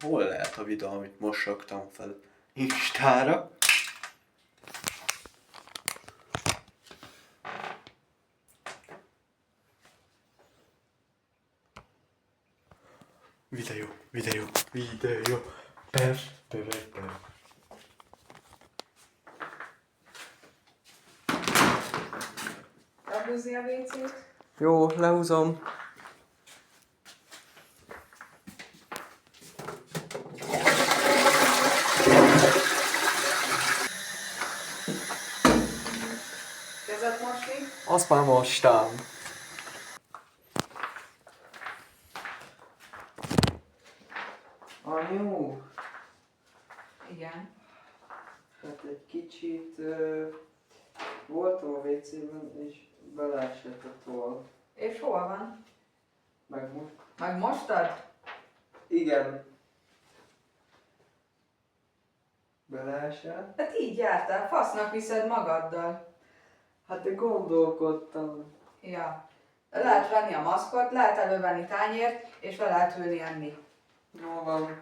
Hol lehet a videó, amit most raktam fel Instára? Videó. Per. Lehúzni a WC-t? Jó, lehúzom. Kezet mosni? Azt már mostam. Anyu, Igen. hát egy kicsit voltam a WC-ben és beleesett a toll. És hol van? Meg most. Megmostad? Igen. Beleesett. Hát így jártál, fasznak viszed magaddal. Hát de gondolkodtam. Ja. Lehet venni a maszkot, lehet elővenni tányért, és le lehet ülni enni. Jó van.